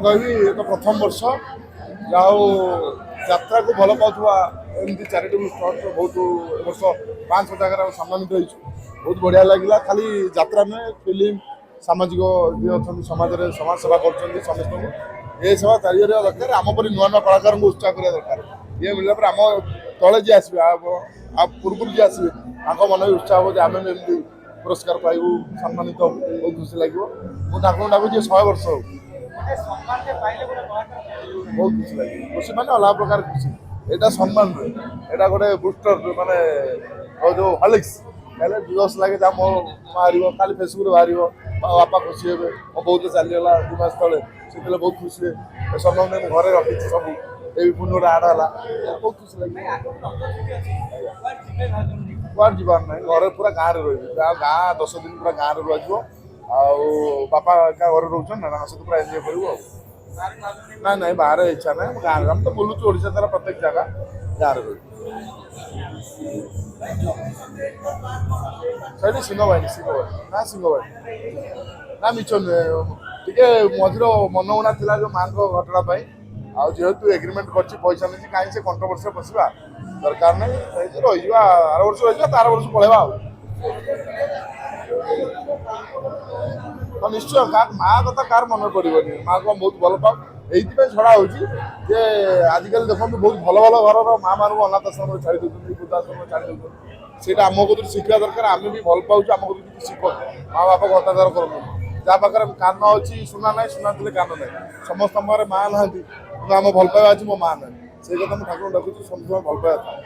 କହିବି ଏକ ପ୍ରଥମ ବର୍ଷ ଯାହା ହଉ ଯାତ୍ରାକୁ ଭଲ ପାଉଥିବା ଏମିତି ଚାରିଟେବୁଲ ଟ୍ରଷ୍ଟ ବହୁତ ଏ ବର୍ଷ 5 ଜାଗାରେ ଆମେ ସମ୍ମାନିତ ହେଇଛୁ। ବହୁତ ବଢ଼ିଆ ଲାଗିଲା। ଖାଲି ଯାତ୍ରା ନୁହେଁ, ଫିଲ୍ମ ସାମାଜିକ ଯିଏ ଅଛନ୍ତି ସମାଜରେ ସମାଜ ସେବା କରୁଛନ୍ତି ସମସ୍ତଙ୍କୁ ଏ ସେବା ଜାରି ରହିବା ଦରକାର। ଆମ ପରି ନୂଆ ନୂଆ କଳାକାରଙ୍କୁ ଉତ୍ସାହ କରିବା ଦରକାର। ଇଏ ମିଳିଲା ପରେ ଆମ ତଳେ ଯିଏ ଆସିବେ ଆଉ ପୂର୍ବରୁ ଯିଏ ଆସିବେ ତାଙ୍କ ମନ ବି ଉତ୍ସାହ ହେବ ଯେ ଆମେ ବି ଏମିତି ପୁରସ୍କାର ପାଇବୁ, ସମ୍ମାନିତ ହବୁ, ବହୁତ ଖୁସି ଲାଗିବ। ମୁଁ ଠାକୁରଙ୍କୁ ଡାକୁଛି 100 ବର୍ଷ ହଉ। ବହୁତ ଖୁସି ଲାଗିବ। ଖୁସି ମାନେ ଅଲଗା ପ୍ରକାର ଖୁସି। ଏଇଟା ସମ୍ମାନ ନୁହେଁ, ଏଇଟା ଗୋଟେ ବୁଷ୍ଟର ମାନେ ଯୋଉ ହଲିକ୍ସ ହେଲେ ଜୋସ୍ ଲାଗେ ଯା ମୋ ବାହାରିବ କାଲି ଫେସବୁକ୍ରେ ବାହାରିବ। ମୋ ବାପା ଖୁସି ହେବେ, ମୋ ବୋଉ ତ ଚାଲିଗଲା 2 ମାସ ତଳେ, ସେତେବେଳେ ବହୁତ ଖୁସି ହୁଏ। ଏ ସମ୍ମାନ ମୁଁ ଘରେ ରଖିଛି ସବୁ, ଏଇ ପୁଣି ଗୋଟେ ଆଡ଼ ହେଲା, ବହୁତ ଖୁସି ଲାଗିବ। କୁଆଡ଼େ ଯିବାର ନାହିଁ, ଘରେ ପୁରା ଗାଁରେ ରହିବି। ଗାଁ 10 ଦିନ ପୁରା ଗାଁରେ ରୁଆଯିବ। ଆଉ ବାପା ଏକା ଘରେ ରହୁଛନ୍ତି ନା, ତାଙ୍କ ସହିତ ପୁରା ଏନ୍ଜୟ କରିବୁ ଆଉ। ନାଇଁ ନାଇଁ ବାହାରେ ଇଚ୍ଛା ନାହିଁ, ଗାଁରେ ଆମେ ତ ବୁଲୁଛୁ ଓଡ଼ିଶା ସାରା ପ୍ରତ୍ୟେକ ଜାଗା, ଗାଁରେ ରହିବୁ। ସେଇଠି ସିଂହବାହିନୀ ନା ସିଂହବାହିନୀ ନା ମିଛ ନୁହେଁ, ଟିକେ ମଝିରେ ମନଉଣା ଥିଲା ଯୋଉ ମାଙ୍କ ଘଟଣା ପାଇଁ। ଆଉ ଯେହେତୁ ଏଗ୍ରିମେଣ୍ଟ କରିଛି ପଇସା ନେଇଛି, କାହିଁ ସେ କଣ୍ଟ୍ରୋଭର୍ସିରେ ପଶିବା ଦରକାର ନାହିଁ। ରହିଯିବା, ଆର ବର୍ଷ ରହିଯିବା, ତାର ବର୍ଷ ପଳେଇବା ଆଉ। ହଁ ନିଶ୍ଚୟ, ମା କଥା କାହାର ମନେ ପଡ଼ିବନି। ମାଆକୁ ଆମେ ବହୁତ ଭଲ ପାଉ। ଏଇଥିପାଇଁ ଛଡ଼ା ହେଉଛି ଯେ ଆଜିକାଲି ଦେଖନ୍ତୁ ବହୁତ ଭଲ ଭଲ ଘରର ମାଆ ମାନଙ୍କୁ ଅନାଥ ଆଶ୍ରମରେ ଛାଡ଼ି ଦେଉଛନ୍ତି, ବୃଦ୍ଧାଶ୍ରମରେ ଛାଡ଼ି ଦେଉଛନ୍ତି। ସେଇଟା ଆମ କତିରୁ ଶିଖିବା ଦରକାର। ଆମେ ବି ଭଲ ପାଉଛୁ, ଆମ କତିରୁ କିଛି ଶିଖନ୍ତୁ। ମା ବାପାକୁ ଅତ୍ୟାଚାର କରନ୍ତୁ। ଯାହା ପାଖରେ କାନ ଅଛି ସୁନା ନାହିଁ, ସୁନା ଥିଲେ କାନ ନାହିଁ। ସମସ୍ତଙ୍କ ପାଖରେ ମା ନାହାନ୍ତି, କିନ୍ତୁ ଆମ ଭଲ ପାଇବା ଅଛି ମୋ ମା ନାହିଁ। ସେଇ କଥା ମୁଁ ଠାକୁରଙ୍କୁ ଡାକୁଛି ସମସ୍ତଙ୍କୁ ଭଲ ପାଇବା ଥାଏ।